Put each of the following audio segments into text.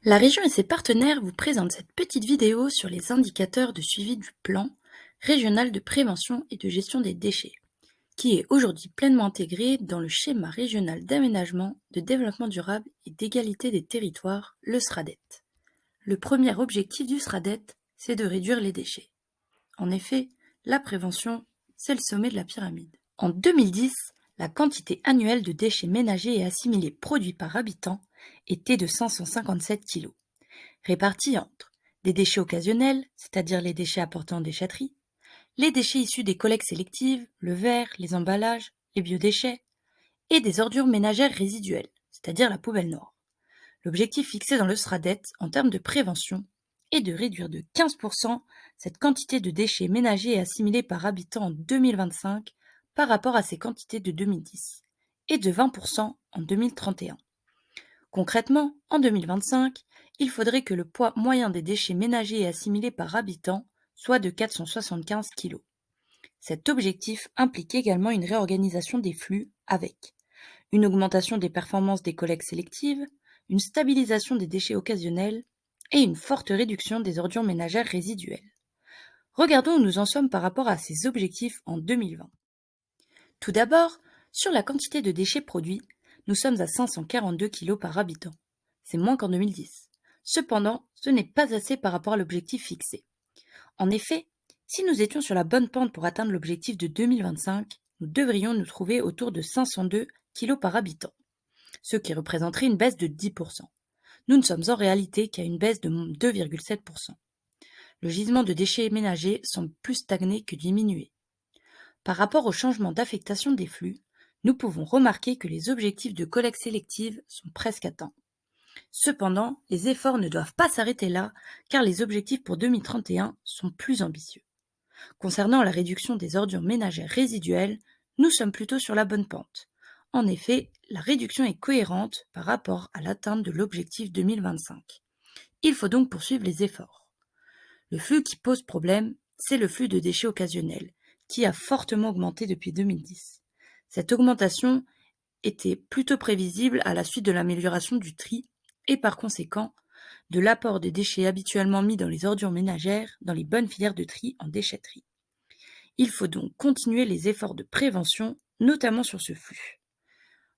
La région et ses partenaires vous présentent cette petite vidéo sur les indicateurs de suivi du plan régional de prévention et de gestion des déchets, qui est aujourd'hui pleinement intégré dans le schéma régional d'aménagement, de développement durable et d'égalité des territoires, le SRADET. Le premier objectif du SRADET, c'est de réduire les déchets. En effet, la prévention, c'est le sommet de la pyramide. En 2010, la quantité annuelle de déchets ménagers et assimilés produits par habitant était de 557 kg, répartis entre des déchets occasionnels, c'est-à-dire les déchets apportés en déchetterie, les déchets issus des collectes sélectives, le verre, les emballages, les biodéchets, et des ordures ménagères résiduelles, c'est-à-dire la poubelle noire. L'objectif fixé dans le SRADET en termes de prévention est de réduire de 15% cette quantité de déchets ménagers et assimilés par habitant en 2025 par rapport à ces quantités de 2010, et de 20% en 2031. Concrètement, en 2025, il faudrait que le poids moyen des déchets ménagers et assimilés par habitant soit de 475 kg. Cet objectif implique également une réorganisation des flux avec une augmentation des performances des collectes sélectives, une stabilisation des déchets occasionnels et une forte réduction des ordures ménagères résiduelles. Regardons où nous en sommes par rapport à ces objectifs en 2020. Tout d'abord, sur la quantité de déchets produits, nous sommes à 542 kg par habitant. C'est moins qu'en 2010. Cependant, ce n'est pas assez par rapport à l'objectif fixé. En effet, si nous étions sur la bonne pente pour atteindre l'objectif de 2025, nous devrions nous trouver autour de 502 kg par habitant, ce qui représenterait une baisse de 10%. Nous ne sommes en réalité qu'à une baisse de 2,7%. Le gisement de déchets ménagers semble plus stagner que diminuer. Par rapport au changement d'affectation des flux, nous pouvons remarquer que les objectifs de collecte sélective sont presque atteints. Cependant, les efforts ne doivent pas s'arrêter là, car les objectifs pour 2031 sont plus ambitieux. Concernant la réduction des ordures ménagères résiduelles, nous sommes plutôt sur la bonne pente. En effet, la réduction est cohérente par rapport à l'atteinte de l'objectif 2025. Il faut donc poursuivre les efforts. Le flux qui pose problème, c'est le flux de déchets occasionnels, qui a fortement augmenté depuis 2010. Cette augmentation était plutôt prévisible à la suite de l'amélioration du tri et par conséquent de l'apport des déchets habituellement mis dans les ordures ménagères dans les bonnes filières de tri en déchetterie. Il faut donc continuer les efforts de prévention, notamment sur ce flux.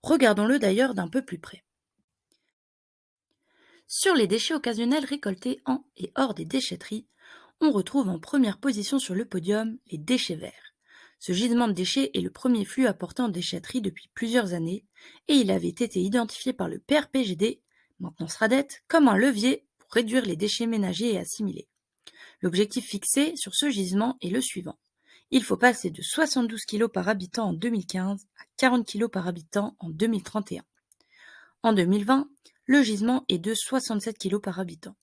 Regardons-le d'ailleurs d'un peu plus près. Sur les déchets occasionnels récoltés en et hors des déchetteries, on retrouve en première position sur le podium les déchets verts. Ce gisement de déchets est le premier flux apporté en déchetterie depuis plusieurs années et il avait été identifié par le PRPGD, maintenant SRADET, comme un levier pour réduire les déchets ménagers et assimilés. L'objectif fixé sur ce gisement est le suivant. Il faut passer de 72 kg par habitant en 2015 à 40 kg par habitant en 2031. En 2020, le gisement est de 67 kg par habitant.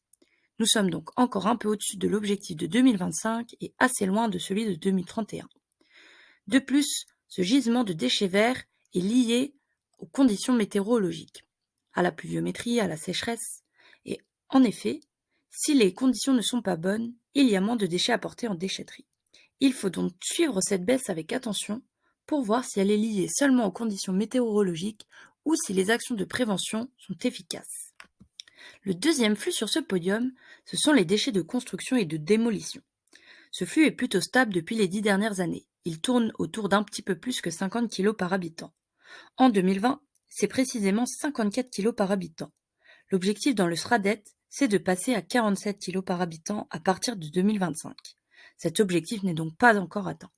Nous sommes donc encore un peu au-dessus de l'objectif de 2025 et assez loin de celui de 2031. De plus, ce gisement de déchets verts est lié aux conditions météorologiques, à la pluviométrie, à la sécheresse. Et en effet, si les conditions ne sont pas bonnes, il y a moins de déchets apportés en déchetterie. Il faut donc suivre cette baisse avec attention pour voir si elle est liée seulement aux conditions météorologiques ou si les actions de prévention sont efficaces. Le deuxième flux sur ce podium, ce sont les déchets de construction et de démolition. Ce flux est plutôt stable depuis les 10 dernières années. Il tourne autour d'un petit peu plus que 50 kg par habitant. En 2020, c'est précisément 54 kg par habitant. L'objectif dans le SRADET, c'est de passer à 47 kg par habitant à partir de 2025. Cet objectif n'est donc pas encore atteint.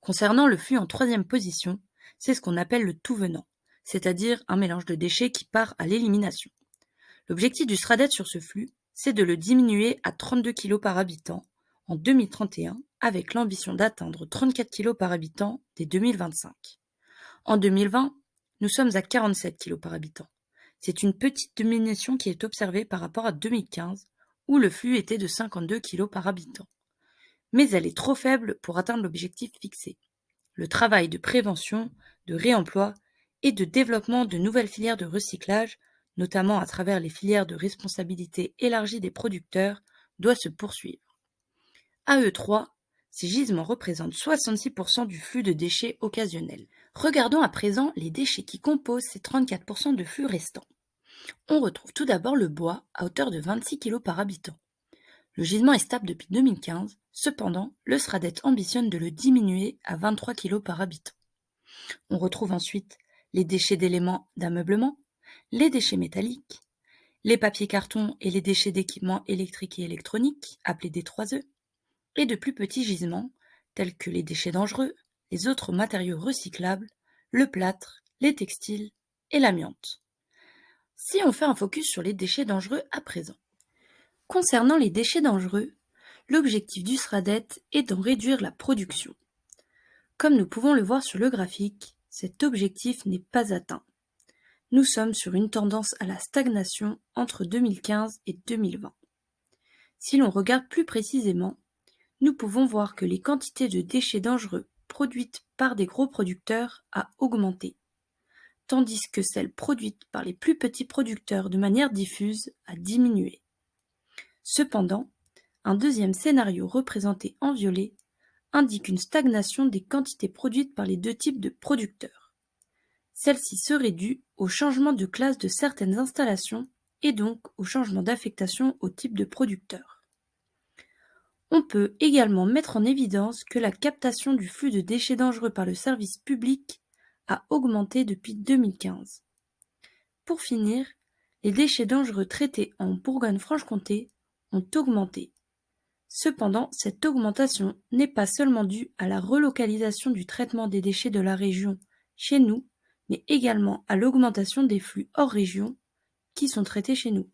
Concernant le flux en troisième position, c'est ce qu'on appelle le tout venant, c'est-à-dire un mélange de déchets qui part à l'élimination. L'objectif du SRADET sur ce flux, c'est de le diminuer à 32 kg par habitant en 2031, avec l'ambition d'atteindre 34 kg par habitant dès 2025. En 2020, nous sommes à 47 kg par habitant. C'est une petite diminution qui est observée par rapport à 2015, où le flux était de 52 kg par habitant. Mais elle est trop faible pour atteindre l'objectif fixé. Le travail de prévention, de réemploi et de développement de nouvelles filières de recyclage, notamment à travers les filières de responsabilité élargie des producteurs, doit se poursuivre. À E3, ces gisements représentent 66% du flux de déchets occasionnels. Regardons à présent les déchets qui composent ces 34% de flux restants. On retrouve tout d'abord le bois à hauteur de 26 kg par habitant. Le gisement est stable depuis 2015, cependant, le SRADET ambitionne de le diminuer à 23 kg par habitant. On retrouve ensuite les déchets d'éléments d'ameublement, les déchets métalliques, les papiers cartons et les déchets d'équipements électriques et électroniques, appelés D3E, et de plus petits gisements, tels que les déchets dangereux, les autres matériaux recyclables, le plâtre, les textiles et l'amiante. Si on fait un focus sur les déchets dangereux à présent. Concernant les déchets dangereux, l'objectif du SRADET est d'en réduire la production. Comme nous pouvons le voir sur le graphique, cet objectif n'est pas atteint. Nous sommes sur une tendance à la stagnation entre 2015 et 2020. Si l'on regarde plus précisément, nous pouvons voir que les quantités de déchets dangereux produites par des gros producteurs a augmenté, tandis que celles produites par les plus petits producteurs de manière diffuse a diminué. Cependant, un deuxième scénario représenté en violet indique une stagnation des quantités produites par les deux types de producteurs. Celle-ci serait due au changement de classe de certaines installations et donc au changement d'affectation au type de producteur. On peut également mettre en évidence que la captation du flux de déchets dangereux par le service public a augmenté depuis 2015. Pour finir, les déchets dangereux traités en Bourgogne-Franche-Comté ont augmenté. Cependant, cette augmentation n'est pas seulement due à la relocalisation du traitement des déchets de la région chez nous, mais également à l'augmentation des flux hors région qui sont traités chez nous.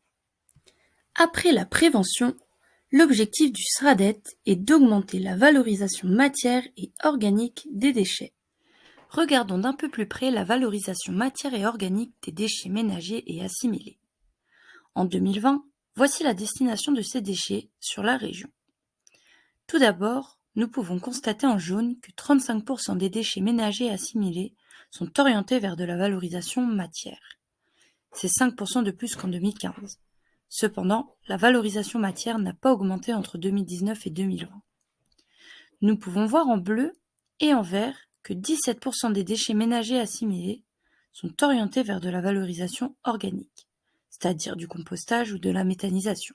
Après la prévention, l'objectif du SRADET est d'augmenter la valorisation matière et organique des déchets. Regardons d'un peu plus près la valorisation matière et organique des déchets ménagers et assimilés. En 2020, voici la destination de ces déchets sur la région. Tout d'abord, nous pouvons constater en jaune que 35% des déchets ménagers assimilés sont orientés vers de la valorisation matière. C'est 5% de plus qu'en 2015. Cependant, la valorisation matière n'a pas augmenté entre 2019 et 2020. Nous pouvons voir en bleu et en vert que 17% des déchets ménagers assimilés sont orientés vers de la valorisation organique, c'est-à-dire du compostage ou de la méthanisation.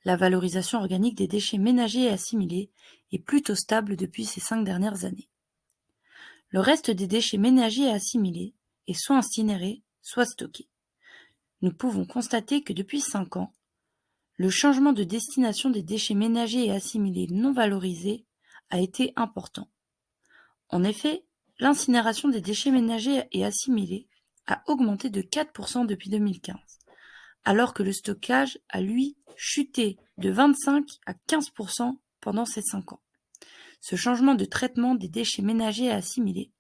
La valorisation organique des déchets ménagers et assimilés est plutôt stable depuis ces 5 dernières années. Le reste des déchets ménagers et assimilés est soit incinéré, soit stocké. Nous pouvons constater que depuis 5 ans, le changement de destination des déchets ménagers et assimilés non valorisés a été important. En effet, l'incinération des déchets ménagers et assimilés a augmenté de 4% depuis 2015, alors que le stockage a, lui, chuté de 25 à 15% pendant ces 5 ans. Ce changement de traitement des déchets ménagers et assimilés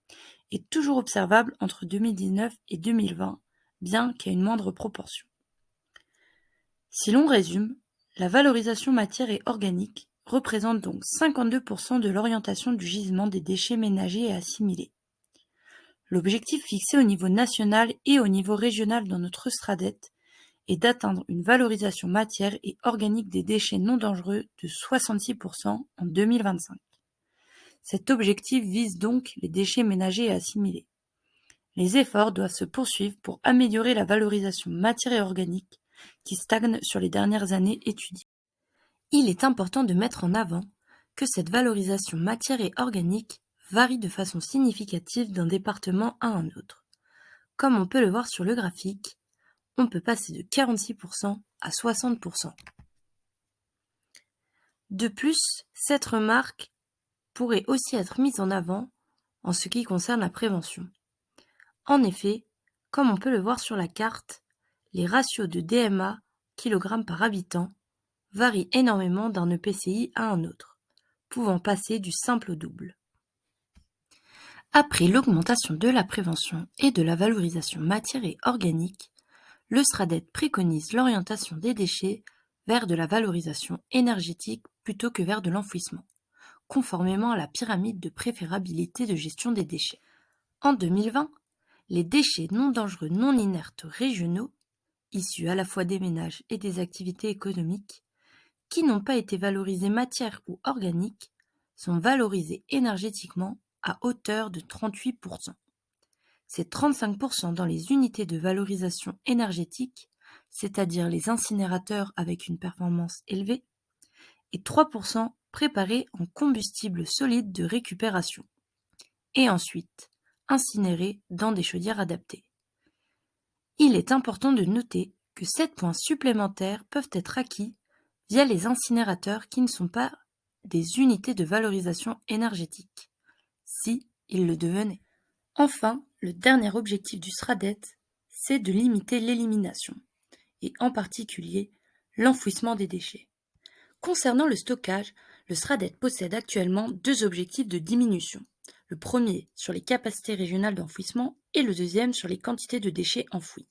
est toujours observable entre 2019 et 2020, bien qu'à une moindre proportion. Si l'on résume, la valorisation matière et organique représente donc 52% de l'orientation du gisement des déchets ménagers et assimilés. L'objectif fixé au niveau national et au niveau régional dans notre SRADET est d'atteindre une valorisation matière et organique des déchets non dangereux de 66% en 2025. Cet objectif vise donc les déchets ménagers et assimilés. Les efforts doivent se poursuivre pour améliorer la valorisation matière et organique qui stagne sur les dernières années étudiées. Il est important de mettre en avant que cette valorisation matière et organique varie de façon significative d'un département à un autre. Comme on peut le voir sur le graphique, on peut passer de 46% à 60%. De plus, cette remarque pourrait aussi être mise en avant en ce qui concerne la prévention. En effet, comme on peut le voir sur la carte, les ratios de DMA kg par habitant varient énormément d'un EPCI à un autre, pouvant passer du simple au double. Après l'augmentation de la prévention et de la valorisation matière et organique, le SRADET préconise l'orientation des déchets vers de la valorisation énergétique plutôt que vers de l'enfouissement, conformément à la pyramide de préférabilité de gestion des déchets. En 2020, les déchets non dangereux non inertes régionaux, issus à la fois des ménages et des activités économiques, qui n'ont pas été valorisés matière ou organique, sont valorisés énergétiquement à hauteur de 38%. c'est 35% dans les unités de valorisation énergétique, c'est-à-dire les incinérateurs avec une performance élevée, et 3% préparés en combustible solide de récupération, et ensuite incinérés dans des chaudières adaptées. Il est important de noter que 7 points supplémentaires peuvent être acquis via les incinérateurs qui ne sont pas des unités de valorisation énergétique, si ils le devenaient. Enfin, le dernier objectif du SRADET, c'est de limiter l'élimination, et en particulier l'enfouissement des déchets. Concernant le stockage, le SRADET possède actuellement 2 objectifs de diminution. Le premier sur les capacités régionales d'enfouissement et le deuxième sur les quantités de déchets enfouis.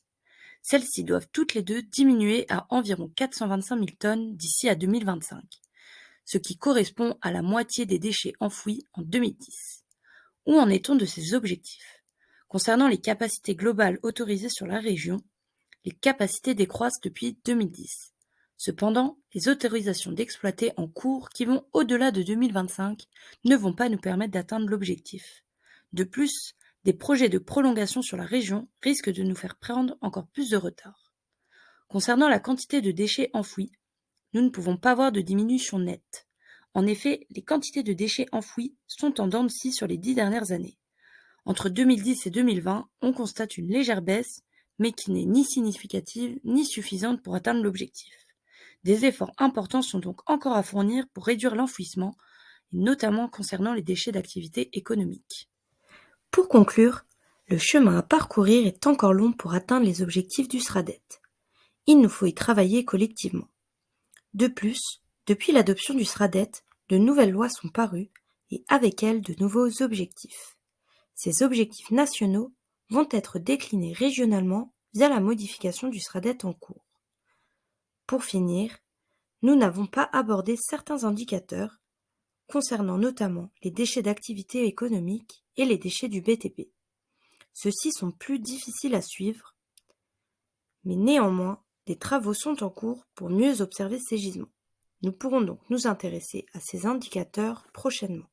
Celles-ci doivent toutes les deux diminuer à environ 425 000 tonnes d'ici à 2025, ce qui correspond à la moitié des déchets enfouis en 2010. Où en est-on de ces objectifs ? Concernant les capacités globales autorisées sur la région, les capacités décroissent depuis 2010. Cependant, les autorisations d'exploiter en cours qui vont au-delà de 2025 ne vont pas nous permettre d'atteindre l'objectif. De plus, des projets de prolongation sur la région risquent de nous faire prendre encore plus de retard. Concernant la quantité de déchets enfouis, nous ne pouvons pas voir de diminution nette. En effet, les quantités de déchets enfouis sont en dents de scie sur les 10 dernières années. Entre 2010 et 2020, on constate une légère baisse, mais qui n'est ni significative ni suffisante pour atteindre l'objectif. Des efforts importants sont donc encore à fournir pour réduire l'enfouissement, et notamment concernant les déchets d'activité économique. Pour conclure, le chemin à parcourir est encore long pour atteindre les objectifs du SRADET. Il nous faut y travailler collectivement. De plus, depuis l'adoption du SRADET, de nouvelles lois sont parues et avec elles de nouveaux objectifs. Ces objectifs nationaux vont être déclinés régionalement via la modification du SRADET en cours. Pour finir, nous n'avons pas abordé certains indicateurs concernant notamment les déchets d'activité économique et les déchets du BTP. Ceux-ci sont plus difficiles à suivre, mais néanmoins, des travaux sont en cours pour mieux observer ces gisements. Nous pourrons donc nous intéresser à ces indicateurs prochainement.